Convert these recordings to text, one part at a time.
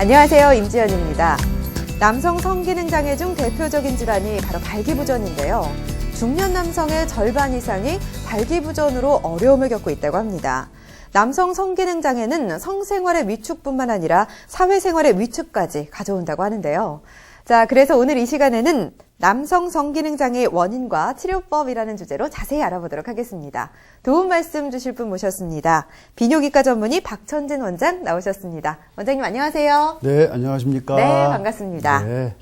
안녕하세요. 임지연입니다. 남성 성기능장애 중 대표적인 질환이 바로 발기부전인데요. 중년 남성의 절반 이상이 발기부전으로 어려움을 겪고 있다고 합니다. 남성 성기능장애는 성생활의 위축뿐만 아니라 사회생활의 위축까지 가져온다고 하는데요. 자, 그래서 오늘 이 시간에는 남성 성기능장애의 원인과 치료법이라는 주제로 자세히 알아보도록 하겠습니다. 도움 말씀 주실 분 모셨습니다. 비뇨기과 전문의 박천진 원장 나오셨습니다. 원장님 안녕하세요. 네, 안녕하십니까. 네, 반갑습니다. 네.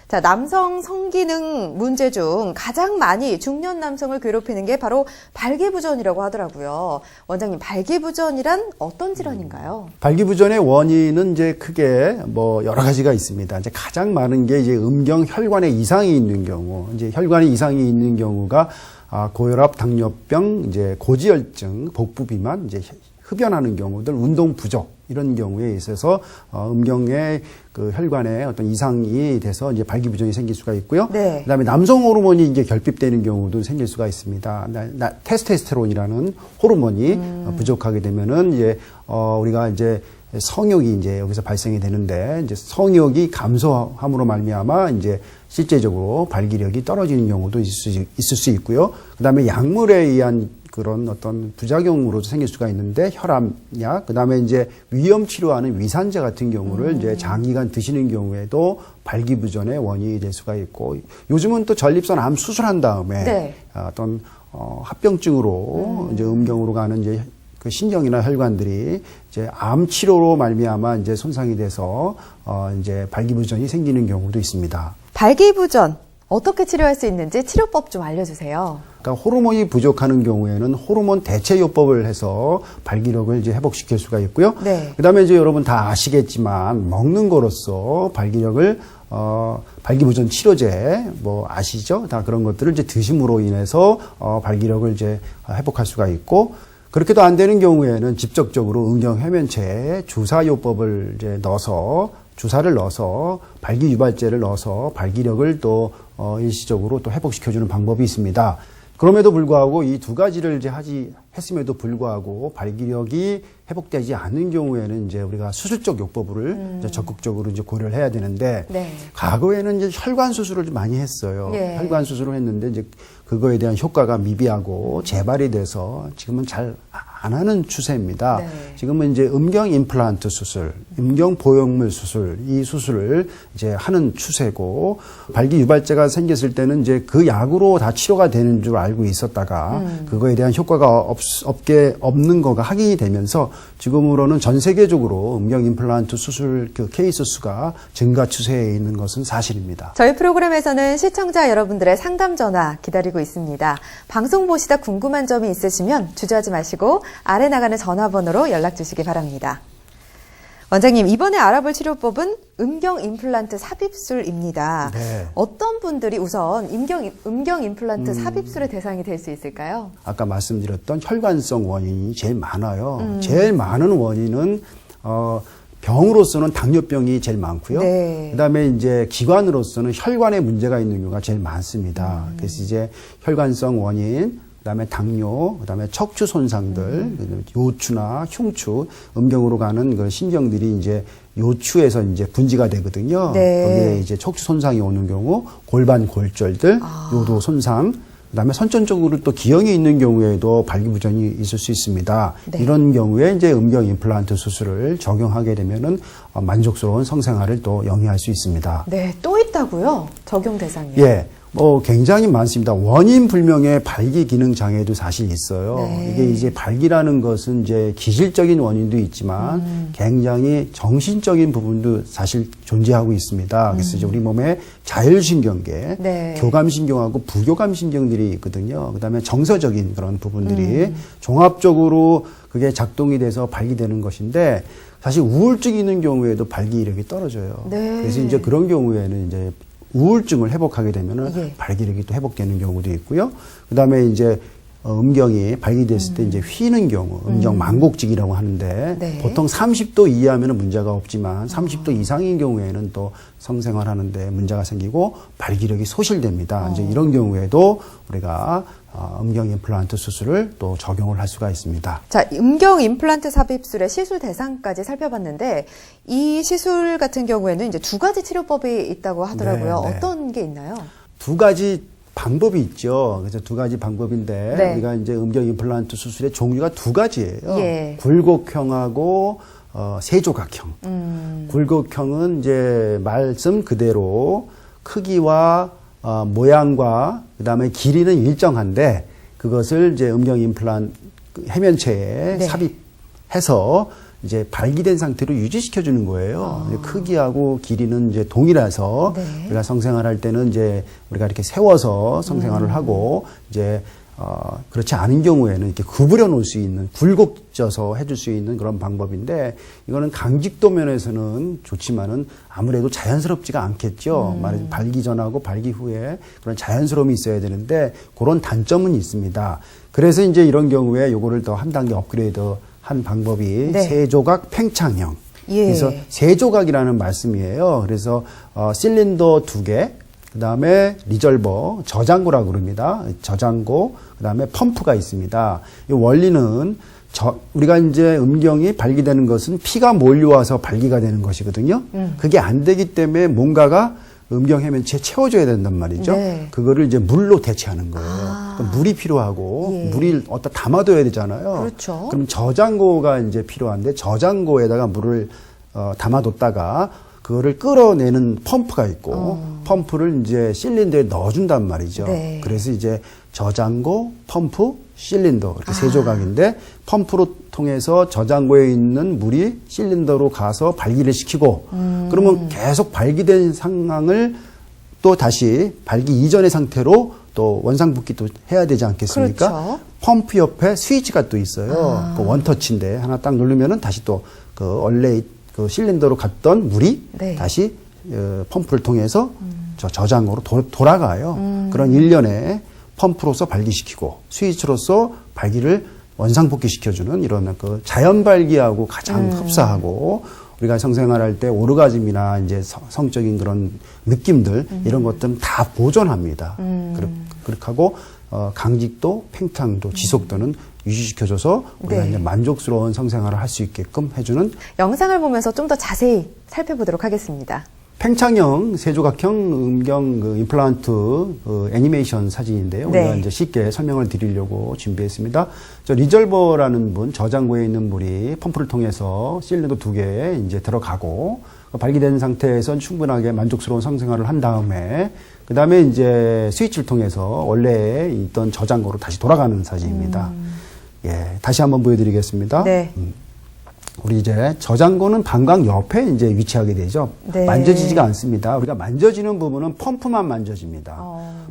자, 남성 성기능 문제 중 가장 많이 중년 남성을 괴롭히는 게 바로 발기부전이라고 하더라고요. 원장님, 발기부전이란 어떤 질환인가요? 발기부전의 원인은 이제 크게 여러 가지가 있습니다. 이제 가장 많은 게 이제 음경 혈관에 이상이 있는 경우, 이제 혈관에 이상이 있는 경우가 고혈압, 당뇨병, 이제 고지혈증, 복부 비만, 이제 흡연하는 경우들, 운동 부족 이런 경우에 있어서 음경의 그 혈관에 어떤 이상이 돼서 이제 발기부전이 생길 수가 있고요. 네. 그다음에 남성 호르몬이 이제 결핍되는 경우도 생길 수가 있습니다. 테스토스테론이라는 호르몬이 부족하게 되면은 이제 우리가 이제 성욕이 이제 여기서 발생이 되는데 이제 성욕이 감소함으로 말미암아 이제 실제적으로 발기력이 떨어지는 경우도 있을 수 있고요. 그다음에 약물에 의한 그런 어떤 부작용으로 생길 수가 있는데 혈압약, 그다음에 이제 위험 치료하는 위산제 같은 경우를 이제 장기간 드시는 경우에도 발기부전의 원인이 될 수가 있고, 요즘은 또 전립선 암 수술한 다음에 네. 어떤 합병증으로 이제 음경으로 가는 이제 그 신경이나 혈관들이 이제 암 치료로 말미암아 이제 손상이 돼서 이제 발기부전이 생기는 경우도 있습니다. 발기부전 어떻게 치료할 수 있는지 치료법 좀 알려주세요. 그러니까 호르몬이 부족하는 경우에는 호르몬 대체요법을 해서 발기력을 이제 회복시킬 수가 있고요. 네. 그다음에 이제 여러분 다 아시겠지만 먹는 거로서 발기력을 발기부전 치료제 아시죠? 다 그런 것들을 이제 드심으로 인해서 발기력을 이제 회복할 수가 있고, 그렇게도 안 되는 경우에는 직접적으로 음경회면체에 주사요법을 이제 주사를 넣어서 발기유발제를 넣어서 발기력을 또 일시적으로 또 회복시켜주는 방법이 있습니다. 그럼에도 불구하고 이 두 가지를 이제 했음에도 불구하고 발기력이 회복되지 않는 경우에는 이제 우리가 수술적 요법을 이제 적극적으로 이제 고려를 해야 되는데, 네. 과거에는 이제 혈관 수술을 좀 많이 했어요. 예. 혈관 수술을 했는데 이제 그거에 대한 효과가 미비하고 재발이 돼서 지금은 잘 안 하는 추세입니다. 네. 지금은 이제 음경 임플란트 수술, 음경 보형물 수술, 이 수술을 이제 하는 추세고, 발기 유발제가 생겼을 때는 이제 그 약으로 다 치료가 되는 줄 알고 있었다가 그거에 대한 효과가 없는 거가 확인이 되면서 지금으로는 전 세계적으로 음경 임플란트 수술 그 케이스 수가 증가 추세에 있는 것은 사실입니다. 저희 프로그램에서는 시청자 여러분들의 상담 전화 기다리고 있습니다. 방송 보시다 궁금한 점이 있으시면 주저하지 마시고 아래 나가는 전화번호로 연락 주시기 바랍니다. 원장님, 이번에 알아볼 치료법은 음경 임플란트 삽입술입니다. 네. 어떤 분들이 우선 음경 임플란트 삽입술의 대상이 될 수 있을까요? 아까 말씀드렸던 혈관성 원인이 제일 많아요. 제일 많은 원인은 병으로서는 당뇨병이 제일 많고요. 네. 그다음에 이제 기관으로서는 혈관에 문제가 있는 경우가 제일 많습니다. 그래서 이제 혈관성 원인, 그다음에 당뇨, 그다음에 척추 손상들, 요추나 흉추, 음경으로 가는 그 신경들이 이제 요추에서 이제 분지가 되거든요. 네. 거기에 이제 척추 손상이 오는 경우, 골반 골절들, 요도 손상, 그다음에 선천적으로 또 기형이 있는 경우에도 발기부전이 있을 수 있습니다. 네. 이런 경우에 이제 음경 임플란트 수술을 적용하게 되면은 만족스러운 성생활을 또 영위할 수 있습니다. 네, 또 있다고요? 적용 대상이요? 예. 굉장히 많습니다. 원인 불명의 발기 기능 장애도 사실 있어요. 네. 이게 이제 발기라는 것은 이제 기질적인 원인도 있지만 굉장히 정신적인 부분도 사실 존재하고 있습니다. 그래서 이제 우리 몸에 자율신경계, 네. 교감신경하고 부교감신경들이 있거든요. 그다음에 정서적인 그런 부분들이 종합적으로 그게 작동이 돼서 발기되는 것인데, 사실 우울증이 있는 경우에도 발기력이 떨어져요. 네. 그래서 이제 그런 경우에는 이제 우울증을 회복하게 되면은 예. 발기력이 또 회복되는 경우도 있고요. 그다음에 이제 음경이 발기됐을 때 이제 휘는 경우, 음경 망곡직이라고 하는데 네. 보통 30도 이하면 문제가 없지만 30도 이상인 경우에는 또 성생활하는데 문제가 생기고 발기력이 소실됩니다. 이제 이런 경우에도 우리가 음경 임플란트 수술을 또 적용을 할 수가 있습니다. 자, 음경 임플란트 삽입술의 시술 대상까지 살펴봤는데 이 시술 같은 경우에는 이제 두 가지 치료법이 있다고 하더라고요. 네, 네. 어떤 게 있나요? 두 가지 방법이 있죠. 그래서 두 가지 방법인데 네. 우리가 이제 음경 임플란트 수술의 종류가 두 가지예요. 예. 굴곡형하고 세조각형. 굴곡형은 이제 말씀 그대로 크기와 모양과 그다음에 길이는 일정한데 그것을 이제 음경 임플란트 해면체에 네. 삽입해서 이제 발기된 상태로 유지시켜 주는 거예요. 크기하고 길이는 이제 동일해서 네. 우리가 성생활할 때는 이제 우리가 이렇게 세워서 성생활을 하고 이제 그렇지 않은 경우에는 이렇게 구부려 놓을 수 있는 굴곡져서 해줄 수 있는 그런 방법인데 이거는 강직도 면에서는 좋지만은 아무래도 자연스럽지가 않겠죠. 말하자면 발기 전하고 발기 후에 그런 자연스러움이 있어야 되는데 그런 단점은 있습니다. 그래서 이제 이런 경우에 요거를 더 한 단계 업그레이드 한 방법이 네. 세조각 팽창형. 예. 그래서 세조각이라는 말씀이에요. 그래서 실린더 2개, 그다음에 리절버, 저장고라고 그럽니다. 저장고, 그다음에 펌프가 있습니다. 이 원리는 우리가 이제 음경이 발기되는 것은 피가 몰려와서 발기가 되는 것이거든요. 그게 안 되기 때문에 뭔가가 음경 해면체에 채워줘야 된단 말이죠. 네. 그거를 이제 물로 대체하는 거예요. 그러니까 물이 필요하고 예. 물을 어디다 담아둬야 되잖아요. 그렇죠. 그럼 저장고가 이제 필요한데 저장고에다가 물을 담아뒀다가 그거를 끌어내는 펌프가 있고 펌프를 이제 실린더에 넣어준단 말이죠. 네. 그래서 이제 저장고, 펌프, 실린더 이렇게 세 조각인데 펌프로 통해서 저장고에 있는 물이 실린더로 가서 발기를 시키고 그러면 계속 발기된 상황을 또 다시 발기 이전의 상태로 또 원상복귀도 해야 되지 않겠습니까? 그렇죠. 펌프 옆에 스위치가 또 있어요. 그 원터치인데 하나 딱 누르면은 다시 또 그 원래 그 실린더로 갔던 물이 네. 다시 펌프를 통해서 저장고로 돌아가요. 그런 일련의 펌프로서 발기시키고 스위치로서 발기를 원상복귀시켜주는 이런 그 자연 발기하고 가장 흡사하고 우리가 성생활할 때 오르가즘이나 이제 성적인 그런 느낌들 이런 것들은 다 보존합니다. 그렇게 하고 강직도, 팽창도, 지속도는 유지시켜줘서 우리가 네. 이제 만족스러운 성생활을 할 수 있게끔 해주는 영상을 보면서 좀 더 자세히 살펴보도록 하겠습니다. 팽창형 세조각형 음경 그 임플란트 그 애니메이션 사진인데요. 네. 우리가 이제 쉽게 설명을 드리려고 준비했습니다. 저 리절버라는 분 저장고에 있는 물이 펌프를 통해서 실린더 2개에 이제 들어가고 발기된 상태에서 충분하게 만족스러운 성생활을 한 다음에 그 다음에 이제 스위치를 통해서 원래 있던 저장고로 다시 돌아가는 사진입니다. 예, 다시 한번 보여드리겠습니다. 네. 우리 이제 저장고는 방광 옆에 이제 위치하게 되죠. 네. 만져지지가 않습니다. 우리가 만져지는 부분은 펌프만 만져집니다.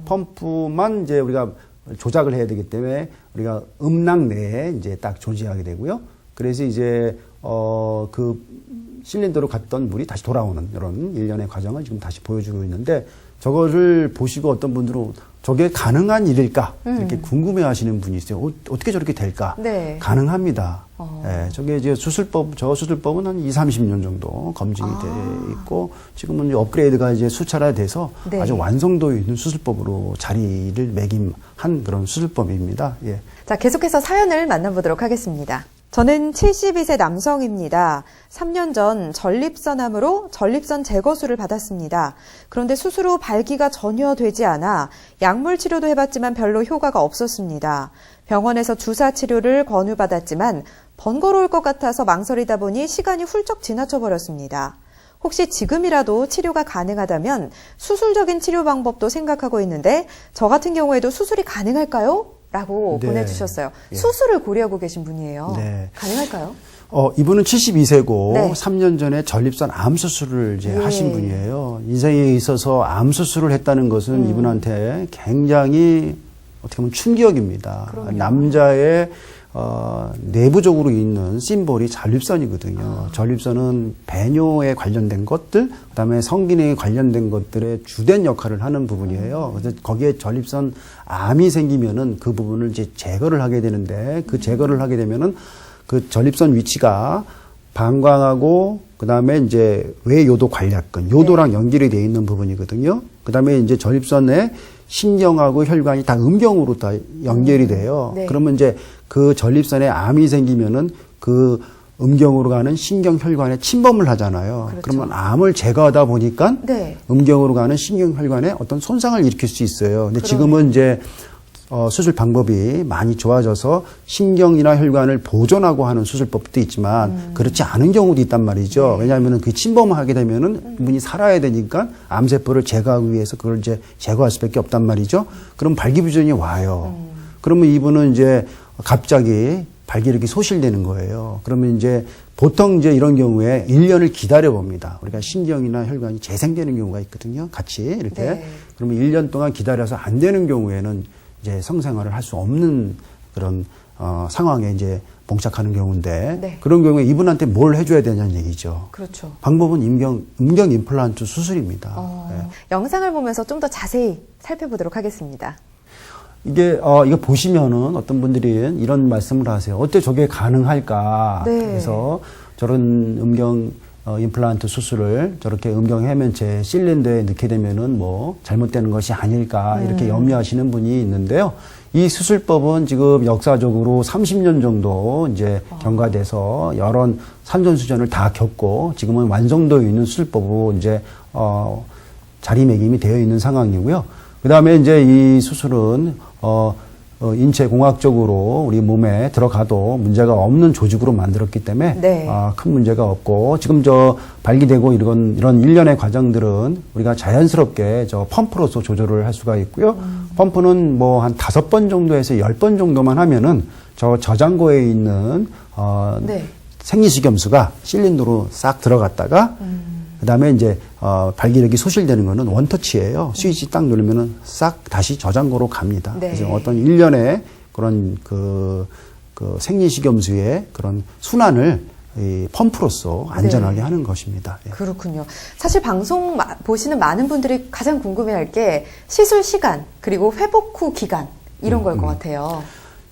펌프만 이제 우리가 조작을 해야 되기 때문에 우리가 음낭 내에 이제 딱 존재하게 되고요. 그래서 이제 그 실린더로 갔던 물이 다시 돌아오는 이런 일련의 과정을 지금 다시 보여주고 있는데 저거를 보시고 어떤 분들은 저게 가능한 일일까 이렇게 궁금해하시는 분이 있어요. 어떻게 저렇게 될까? 네. 가능합니다. 예, 저게 이제 저 수술법은 한 20-30년 정도 검증이 돼 있고 지금은 이제 업그레이드가 이제 수차례돼서 네. 아주 완성도 있는 수술법으로 자리를 매김한 그런 수술법입니다. 예. 자, 계속해서 사연을 만나보도록 하겠습니다. 저는 72세 남성입니다. 3년 전 전립선암으로 전립선 제거술을 받았습니다. 그런데 수술 후 발기가 전혀 되지 않아 약물 치료도 해봤지만 별로 효과가 없었습니다. 병원에서 주사 치료를 권유받았지만 번거로울 것 같아서 망설이다 보니 시간이 훌쩍 지나쳐 버렸습니다. 혹시 지금이라도 치료가 가능하다면 수술적인 치료 방법도 생각하고 있는데 저 같은 경우에도 수술이 가능할까요? 라고 네. 보내주셨어요. 예. 수술을 고려하고 계신 분이에요. 네. 가능할까요? 이분은 72세고 네. 3년 전에 전립선 암 수술을 이제 예. 하신 분이에요. 인생에 있어서 암 수술을 했다는 것은 이분한테 굉장히 어떻게 보면 충격입니다. 그럼요. 남자의 내부적으로 있는 심볼이 전립선이거든요. 전립선은 배뇨에 관련된 것들, 그다음에 성기능에 관련된 것들의 주된 역할을 하는 부분이에요. 그래서 거기에 전립선 암이 생기면은 그 부분을 이제 제거를 하게 되는데, 그 제거를 하게 되면은 그 전립선 위치가 방광하고 그다음에 이제 외요도 관략근, 요도랑 연결이 되어 있는 부분이거든요. 그다음에 이제 전립선에 신경하고 혈관이 다 음경으로 다 연결이 돼요. 네. 그러면 이제 그 전립선에 암이 생기면은 그 음경으로 가는 신경혈관에 침범을 하잖아요. 그렇죠. 그러면 암을 제거하다 보니까 네. 음경으로 가는 신경혈관에 어떤 손상을 일으킬 수 있어요. 근데 그러네요. 지금은 이제 수술 방법이 많이 좋아져서 신경이나 혈관을 보존하고 하는 수술법도 있지만 그렇지 않은 경우도 있단 말이죠. 네. 왜냐하면 그 침범을 하게 되면은 이분이 살아야 되니까 암세포를 제거하기 위해서 그걸 이제 제거할 수밖에 없단 말이죠. 그럼 발기부전이 와요. 그러면 이분은 이제 갑자기 발기력이 소실되는 거예요. 그러면 이제 보통 이제 이런 경우에 1년을 기다려 봅니다. 우리가 신경이나 혈관이 재생되는 경우가 있거든요. 같이 이렇게. 네. 그러면 1년 동안 기다려서 안 되는 경우에는 이제 성생활을 할 수 없는 그런 상황에 이제 봉착하는 경우인데 네. 그런 경우에 이분한테 뭘 해줘야 되냐는 얘기죠. 그렇죠. 방법은 음경 임플란트 수술입니다. 네. 영상을 보면서 좀 더 자세히 살펴보도록 하겠습니다. 이게 이거 보시면은 어떤 분들이 이런 말씀을 하세요. 어때 저게 가능할까? 네. 그래서 저런 음경 임플란트 수술을 저렇게 음경 해면체 실린더에 넣게 되면은 뭐 잘못되는 것이 아닐까 이렇게 염려하시는 분이 있는데요. 이 수술법은 지금 역사적으로 30년 정도 이제 경과돼서 여러 산전수전을 다 겪고 지금은 완성도에 있는 수술법으로 이제 자리매김이 되어 있는 상황이고요. 그 다음에 이제 이 수술은 인체 공학적으로 우리 몸에 들어가도 문제가 없는 조직으로 만들었기 때문에 네. 큰 문제가 없고 지금 저 발기되고 이런 일련의 과정들은 우리가 자연스럽게 저 펌프로서 조절을 할 수가 있고요. 펌프는 뭐 한 5번 정도에서 10번 정도만 하면은 저 저장고에 있는 네. 생리식염수가 실린더로 싹 들어갔다가 그다음에 이제 발기력이 소실되는 거는 원터치예요. 스위치 딱 누르면은 싹 다시 저장고로 갑니다. 네. 그래서 어떤 일련의 그런 그 생리식염수의 그런 순환을 이 펌프로서 안전하게 네. 하는 것입니다. 예. 그렇군요. 사실 방송 보시는 많은 분들이 가장 궁금해할 게 시술 시간 그리고 회복 후 기간 이런 걸 것 같아요.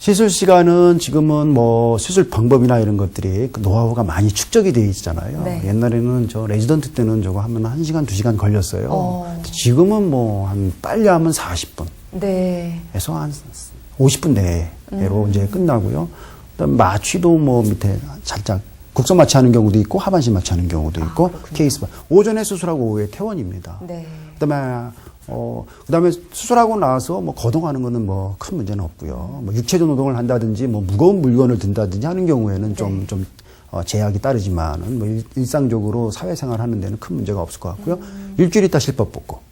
시술 시간은 지금은 뭐 수술 방법이나 이런 것들이 그 노하우가 많이 축적이 되어 있잖아요. 네. 옛날에는 저 레지던트 때는 저거 하면 1시간, 2시간 걸렸어요. 지금은 뭐 한 빨리 하면 40분. 네. 에서 한 50분 내로 이제 끝나고요. 그다음 마취도 뭐 밑에 살짝 국소 마취하는 경우도 있고 하반신 마취하는 경우도 있고 케이스 오전에 수술하고 오후에 퇴원입니다. 네. 그다음에 수술하고 나서 뭐 거동하는 거는 뭐 큰 문제는 없고요. 뭐 육체적 노동을 한다든지 뭐 무거운 물건을 든다든지 하는 경우에는 좀 제약이 따르지만은 뭐 일상적으로 사회생활 하는 데는 큰 문제가 없을 것 같고요. 일주일 있다 실밥 뽑고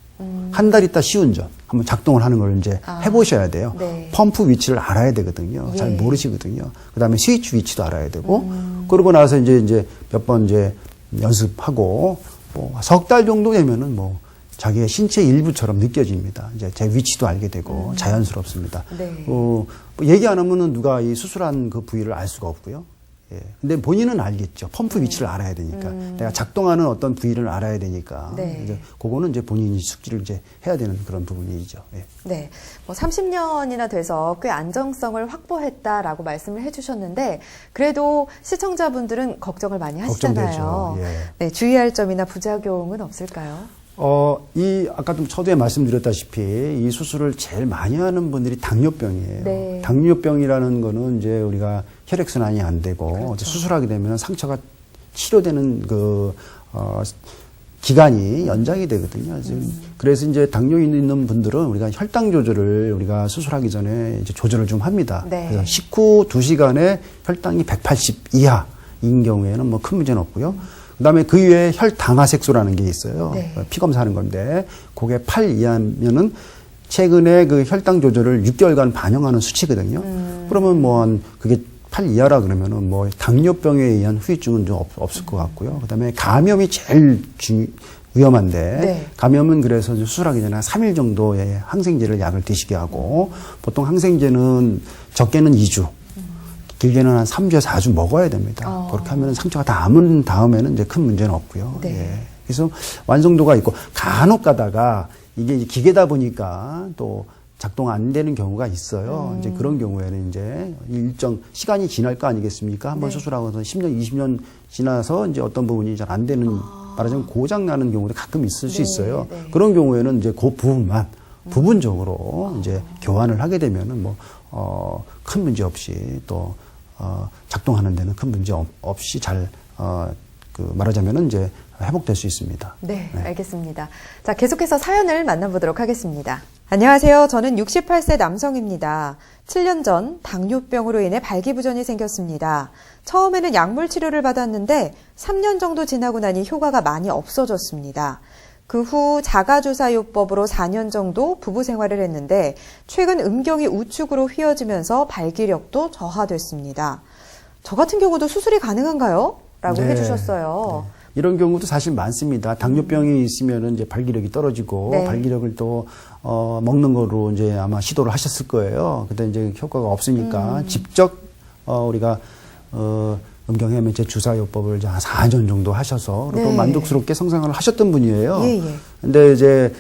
한 달 있다 시운전 한번 작동을 하는 걸 이제 해보셔야 돼요. 네. 펌프 위치를 알아야 되거든요. 잘 예. 모르시거든요. 그다음에 스위치 위치도 알아야 되고 그러고 나서 이제 몇 번 이제 연습하고 뭐 석 달 정도 되면은 뭐 자기의 신체 일부처럼 느껴집니다. 이제 제 위치도 알게 되고 자연스럽습니다. 네. 뭐 얘기 안 하면은 누가 이 수술한 그 부위를 알 수가 없고요. 예. 근데 본인은 알겠죠. 펌프 위치를 알아야 되니까. 내가 작동하는 어떤 부위를 알아야 되니까. 네. 이제 그거는 이제 본인이 숙지를 이제 해야 되는 그런 부분이죠. 예. 네. 뭐 30년이나 돼서 꽤 안정성을 확보했다라고 말씀을 해주셨는데 그래도 시청자분들은 걱정을 많이 하시잖아요. 걱정되죠. 예. 네. 주의할 점이나 부작용은 없을까요? 아까도 처음에 말씀드렸다시피 이 수술을 제일 많이 하는 분들이 당뇨병이에요. 네. 당뇨병이라는 거는 이제 우리가 혈액순환이 안 되고 그렇죠. 수술하게 되면 상처가 치료되는 기간이 연장이 되거든요. 그래서 이제 당뇨 있는 분들은 우리가 혈당 조절을 우리가 수술하기 전에 이제 조절을 좀 합니다. 네. 그래서 식후 2시간에 혈당이 180 이하인 경우에는 뭐 큰 문제는 없고요. 그다음에 그 이외에 혈당화색소라는 게 있어요. 네. 피 검사하는 건데 그게 8 이하면은 최근에 그 혈당 조절을 6개월간 반영하는 수치거든요. 그러면 뭐 그게 8 이하라 그러면은 뭐 당뇨병에 의한 후유증은 좀 없을 것 같고요. 그다음에 감염이 제일 위험한데 네. 감염은 그래서 수술하기 전에 한 3일 정도의 항생제를 약을 드시게 하고 보통 항생제는 적게는 2주 길게는 한 3주에서 4주 먹어야 됩니다. 그렇게 하면 상처가 다 아문 다음에는 이제 큰 문제는 없고요. 네. 예. 그래서 완성도가 있고 간혹 가다가 이게 이제 기계다 보니까 또 작동 안 되는 경우가 있어요. 이제 그런 경우에는 이제 일정 시간이 지날 거 아니겠습니까? 한번 네. 수술하고서 10년, 20년 지나서 이제 어떤 부분이 잘 안 되는 말하자면 고장 나는 경우도 가끔 있을 수 네, 있어요. 네. 그런 경우에는 이제 그 부분만 부분적으로 이제 교환을 하게 되면은 큰 문제 없이 또 작동하는 데는 큰 문제 없이 잘 말하자면은 이제 회복될 수 있습니다. 네, 알겠습니다. 자, 계속해서 사연을 만나보도록 하겠습니다. 안녕하세요. 저는 68세 남성입니다. 7년 전 당뇨병으로 인해 발기부전이 생겼습니다. 처음에는 약물 치료를 받았는데 3년 정도 지나고 나니 효과가 많이 없어졌습니다. 그 후 자가주사요법으로 4년 정도 부부 생활을 했는데 최근 음경이 우측으로 휘어지면서 발기력도 저하됐습니다. 저 같은 경우도 수술이 가능한가요? 라고 네. 해주셨어요. 네. 이런 경우도 사실 많습니다. 당뇨병이 있으면은 이제 발기력이 떨어지고 네. 발기력을 또 먹는 거로 이제 아마 시도를 하셨을 거예요. 근데 이제 효과가 없으니까 직접 우리가 음경해면체 주사요법을 이제 한 4년 정도 하셔서 네. 또 만족스럽게 성장을 하셨던 분이에요. 예, 예. 근데 이제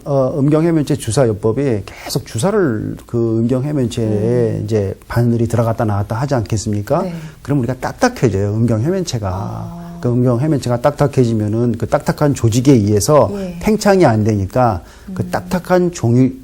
음경해면체 주사요법이 계속 주사를 그 음경해면체에 이제 바늘이 들어갔다 나왔다 하지 않겠습니까? 네. 그럼 우리가 딱딱해져요. 음경해면체가. 그 음경해면체가 딱딱해지면은 그 딱딱한 조직에 의해서 예. 팽창이 안 되니까 그 딱딱한 종이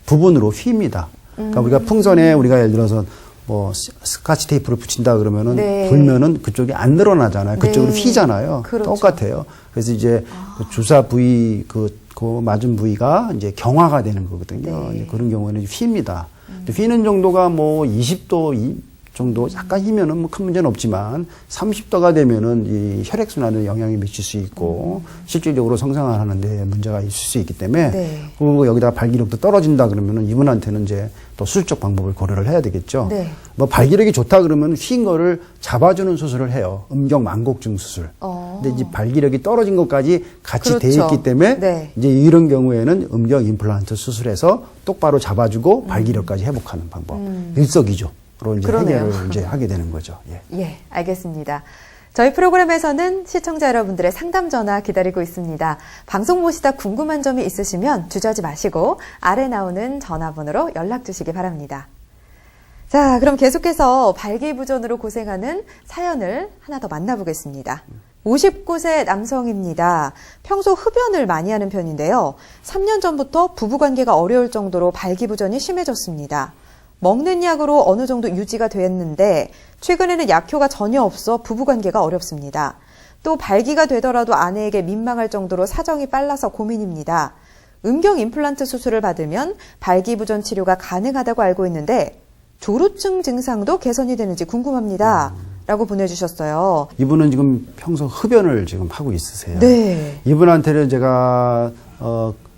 부분으로 휩니다. 그러니까 우리가 풍선에 우리가 예를 들어서 뭐 스카치 테이프를 붙인다 그러면은 네. 불면은 그쪽이 안 늘어나잖아요. 그쪽으로 네. 휘잖아요. 그렇죠. 똑같아요. 그래서 이제 그 주사 부위 그 맞은 부위가 이제 경화가 되는 거거든요. 네. 이제 그런 경우에는 휩니다. 휘는 정도가 뭐 20도 정도 약간 휘면은 뭐 큰 문제는 없지만 30도가 되면은 이 혈액순환에 영향이 미칠 수 있고 실질적으로 성장하는 데 문제가 있을 수 있기 때문에 네. 그리고 여기다가 발기력도 떨어진다 그러면은 이분한테는 이제 또 수술적 방법을 고려를 해야 되겠죠. 네. 뭐 발기력이 좋다 그러면 휜 거를 잡아주는 수술을 해요. 음경 만곡증 수술. 근데 이제 발기력이 떨어진 것까지 같이 돼 그렇죠. 있기 때문에 네. 이제 이런 경우에는 음경 임플란트 수술해서 똑바로 잡아주고 발기력까지 회복하는 방법. 일석이조로 이제 그러네요. 해결을 이제 하게 되는 거죠. 예. 예, 알겠습니다. 저희 프로그램에서는 시청자 여러분들의 상담 전화 기다리고 있습니다. 방송 보시다 궁금한 점이 있으시면 주저하지 마시고 아래 나오는 전화번호로 연락 주시기 바랍니다. 자, 그럼 계속해서 발기부전으로 고생하는 사연을 하나 더 만나보겠습니다. 59세 남성입니다. 평소 흡연을 많이 하는 편인데요. 3년 전부터 부부관계가 어려울 정도로 발기부전이 심해졌습니다. 먹는 약으로 어느 정도 유지가 됐는데 최근에는 약효가 전혀 없어 부부관계가 어렵습니다. 또 발기가 되더라도 아내에게 민망할 정도로 사정이 빨라서 고민입니다. 음경 임플란트 수술을 받으면 발기부전 치료가 가능하다고 알고 있는데 조루증 증상도 개선이 되는지 궁금합니다. 라고 보내주셨어요. 이분은 지금 평소 흡연을 지금 하고 있으세요. 네. 이분한테는 제가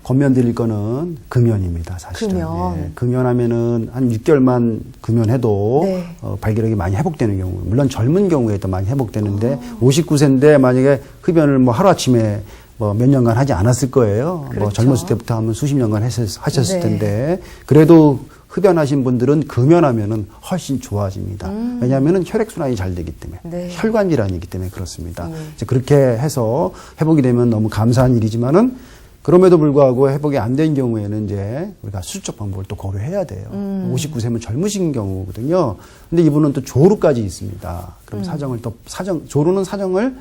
권면드릴 거는 금연입니다, 사실은. 금연. 예, 금연하면은 한 6개월만 금연해도 네. 발기력이 많이 회복되는 경우, 물론 젊은 경우에 또 많이 회복되는데 59세인데 만약에 흡연을 뭐 하루아침에 뭐 몇 년간 하지 않았을 거예요. 그렇죠. 뭐 젊었을 때부터 하면 수십 년간 하셨을 네. 텐데 그래도 흡연하신 분들은 금연하면은 훨씬 좋아집니다. 왜냐하면은 혈액순환이 잘 되기 때문에 네. 혈관 질환이기 때문에 그렇습니다. 이제 그렇게 해서 회복이 되면 너무 감사한 일이지만은 그럼에도 불구하고 회복이 안 된 경우에는 이제 우리가 수술적 방법을 또 고려해야 돼요. 59세면 젊으신 경우거든요. 근데 이분은 또 조루까지 있습니다. 그럼 조루는 사정을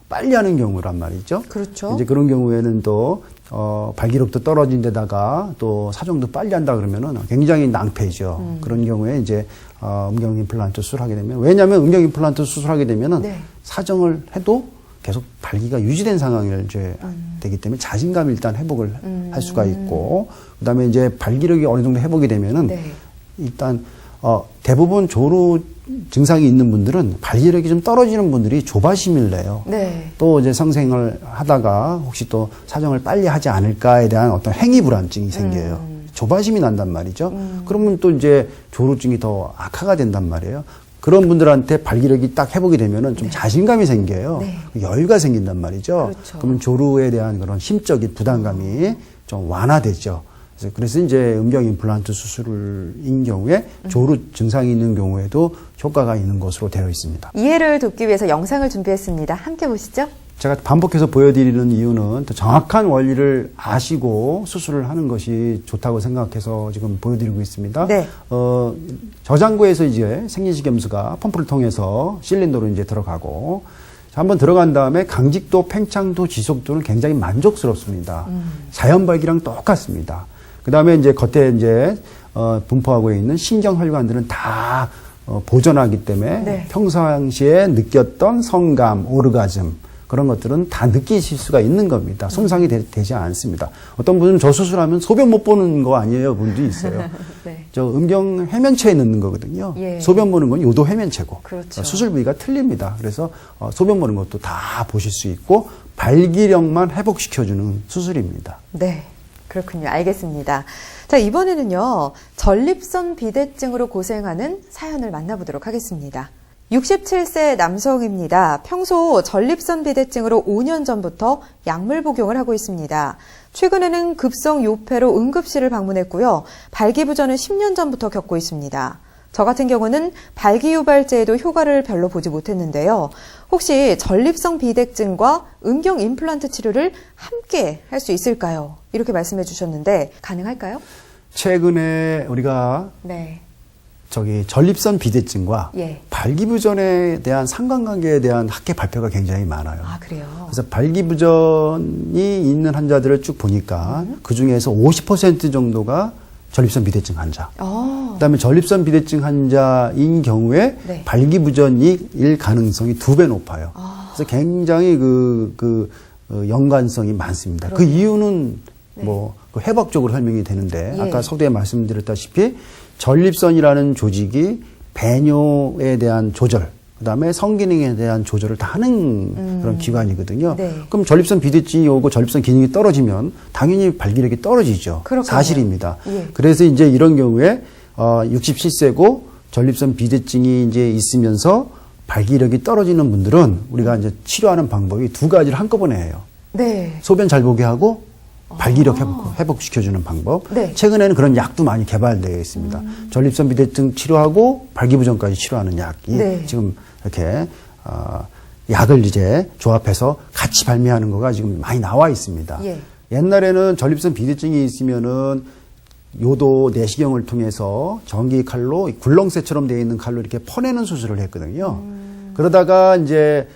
빨리 하는 경우란 말이죠. 그렇죠. 이제 그런 경우에는 또 발기력도 떨어진 데다가 또 사정도 빨리 한다 그러면은 굉장히 낭패죠. 그런 경우에 이제 음경 임플란트 수술하게 되면 왜냐하면 음경 임플란트 수술하게 되면은 네. 사정을 해도 계속 발기가 유지된 상황이 이제 되기 때문에 자신감이 일단 회복을 할 수가 있고 그다음에 이제 발기력이 어느 정도 회복이 되면은 네. 일단 대부분 조루 증상이 있는 분들은 발기력이 좀 떨어지는 분들이 조바심을 내요. 네. 또 이제 성생을 하다가 혹시 또 사정을 빨리 하지 않을까에 대한 어떤 행위 불안증이 생겨요. 조바심이 난단 말이죠. 그러면 또 이제 조루증이 더 악화가 된단 말이에요. 그런 분들한테 발기력이 딱 회복이 되면은 좀 자신감이 생겨요. 네. 여유가 생긴단 말이죠. 그렇죠. 그러면 조루에 대한 그런 심적인 부담감이 좀 완화되죠. 그래서 이제 음경 임플란트 수술인 경우에 조루 증상이 있는 경우에도 효과가 있는 것으로 되어 있습니다. 이해를 돕기 위해서 영상을 준비했습니다. 함께 보시죠. 제가 반복해서 보여드리는 이유는 또 정확한 원리를 아시고 수술을 하는 것이 좋다고 생각해서 지금 보여드리고 있습니다. 네. 저장고에서 이제 생리식염수가 펌프를 통해서 실린더로 이제 들어가고 한번 들어간 다음에 강직도, 팽창도, 지속도는 굉장히 만족스럽습니다. 자연 발기랑 똑같습니다. 그 다음에 이제 겉에 이제 분포하고 있는 신경혈관들은 다 보존하기 때문에 네. 평상시에 느꼈던 성감, 오르가즘 그런 것들은 다 느끼실 수가 있는 겁니다. 손상이 되지 않습니다. 어떤 분은 저 수술하면 소변 못 보는 거 아니에요? 분도 있어요. 네. 저 음경 해면체에 넣는 거거든요. 예. 소변 보는 건 요도 해면체고. 그렇죠. 수술 부위가 틀립니다. 그래서 소변 보는 것도 다 보실 수 있고 발기력만 회복시켜주는 수술입니다. 네. 그렇군요. 알겠습니다. 자, 이번에는요, 전립선 비대증으로 고생하는 사연을 만나보도록 하겠습니다. 67세 남성입니다. 평소 전립선 비대증으로 5년 전부터 약물 복용을 하고 있습니다. 최근에는 급성 요폐로 응급실을 방문했고요. 발기부전은 10년 전부터 겪고 있습니다. 저 같은 경우는 발기유발제에도 효과를 별로 보지 못했는데요. 혹시 전립선 비대증과 음경 임플란트 치료를 함께 할 수 있을까요? 이렇게 말씀해 주셨는데 가능할까요? 최근에 우리가 네. 전립선 비대증과 예. 발기부전에 대한 상관관계에 대한 학회 발표가 굉장히 많아요. 아, 그래요? 그래서 발기부전이 있는 환자들을 쭉 보니까 그 중에서 50% 정도가 전립선 비대증 환자. 그다음에 전립선 비대증 환자인 경우에 네. 발기부전일 가능성이 2배 높아요. 그래서 굉장히 연관성이 많습니다. 그 이유는 네. 그 회복적으로 설명이 되는데 예. 아까 서두에 말씀드렸다시피 전립선이라는 조직이 배뇨에 대한 조절, 그다음에 성기능에 대한 조절을 다 하는 그런 기관이거든요. 네. 그럼 전립선 비대증이 오고 전립선 기능이 떨어지면 당연히 발기력이 떨어지죠. 그렇군요. 사실입니다. 예. 그래서 이제 이런 경우에 67세고 전립선 비대증이 이제 있으면서 발기력이 떨어지는 분들은 우리가 이제 치료하는 방법이 2가지를 한꺼번에 해요. 네. 소변 잘 보게 하고 발기력 회복시켜주는 방법. 네. 최근에는 그런 약도 많이 개발되어 있습니다. 전립선 비대증 치료하고 발기부전까지 치료하는 약이 네. 지금 이렇게 약을 이제 조합해서 같이 발매하는 거가 지금 많이 나와 있습니다. 예. 옛날에는 전립선 비대증이 있으면은 요도 내시경을 통해서 전기 칼로 굴렁쇠처럼 되어 있는 칼로 이렇게 퍼내는 수술을 했거든요. 그러다가 이제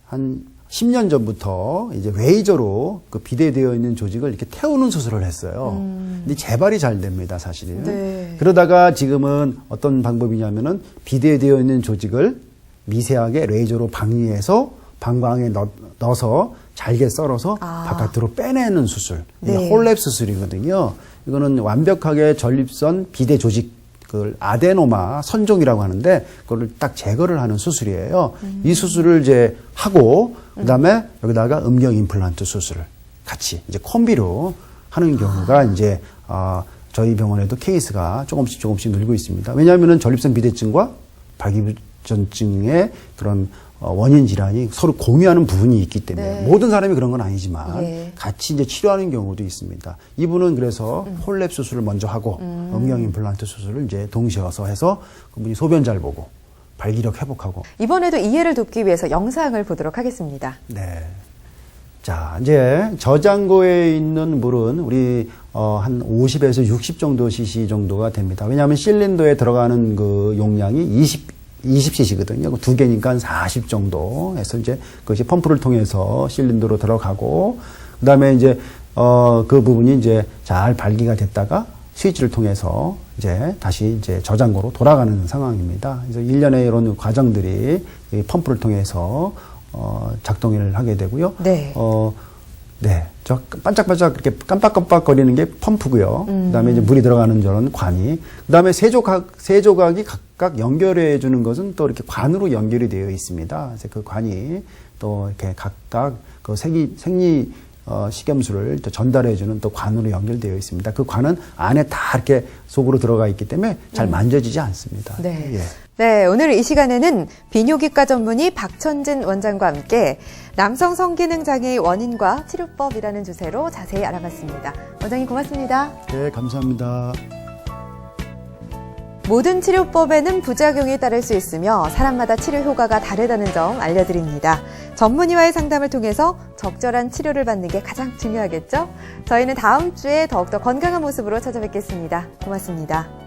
한 10년 전부터 이제 레이저로 그 비대되어 있는 조직을 이렇게 태우는 수술을 했어요. 근데 재발이 잘 됩니다, 사실은. 네. 그러다가 지금은 어떤 방법이냐면은 비대되어 있는 조직을 미세하게 레이저로 방위해서 방광에 넣어서 잘게 썰어서 바깥으로 빼내는 수술. 이게 네. 홀랩 수술이거든요. 이거는 완벽하게 전립선 비대 조직 그걸 아데노마 선종이라고 하는데 그거를 딱 제거를 하는 수술이에요. 이 수술을 이제 하고 그다음에 여기다가 음경 임플란트 수술을 같이 이제 콤비로 하는 경우가 이제 저희 병원에도 케이스가 조금씩 늘고 있습니다. 왜냐하면은 전립선 비대증과 발기부전증의 그런 원인 질환이 서로 공유하는 부분이 있기 때문에 네. 모든 사람이 그런 건 아니지만 예. 같이 이제 치료하는 경우도 있습니다. 이분은 그래서 홀랩 수술을 먼저 하고 음경 임플란트 수술을 이제 동시에서 해서 그분이 소변 잘 보고 발기력 회복하고. 이번에도 이해를 돕기 위해서 영상을 보도록 하겠습니다. 네. 자, 이제 저장고에 있는 물은 우리 한 50에서 60 정도 cc 정도가 됩니다. 왜냐하면 실린더에 들어가는 그 용량이 20cc거든요. 2개니까 40 정도 해서 이제 그것이 펌프를 통해서 실린더로 들어가고, 그 다음에 이제, 그 부분이 이제 잘 발기가 됐다가 스위치를 통해서 이제 다시 이제 저장고로 돌아가는 상황입니다. 그래서 일련의 이런 과정들이 이 펌프를 통해서 작동을 하게 되고요. 네. 네. 저 반짝반짝 이렇게 깜빡깜빡거리는 게 펌프고요. 그다음에 이제 물이 들어가는 저런 관이. 그다음에 세 조각이 각각 연결해 주는 것은 또 이렇게 관으로 연결이 되어 있습니다. 그래서 그 관이 또 이렇게 각각 그 생리 식염수를 전달해주는 또 관으로 연결되어 있습니다. 그 관은 안에 다 이렇게 속으로 들어가 있기 때문에 잘 만져지지 않습니다. 네. 예. 네, 오늘 이 시간에는 비뇨기과 전문의 박천진 원장과 함께 남성 성기능 장애의 원인과 치료법이라는 주제로 자세히 알아봤습니다. 원장님 고맙습니다. 네, 감사합니다. 모든 치료법에는 부작용이 따를 수 있으며 사람마다 치료 효과가 다르다는 점 알려드립니다. 전문의와의 상담을 통해서 적절한 치료를 받는 게 가장 중요하겠죠? 저희는 다음 주에 더욱더 건강한 모습으로 찾아뵙겠습니다. 고맙습니다.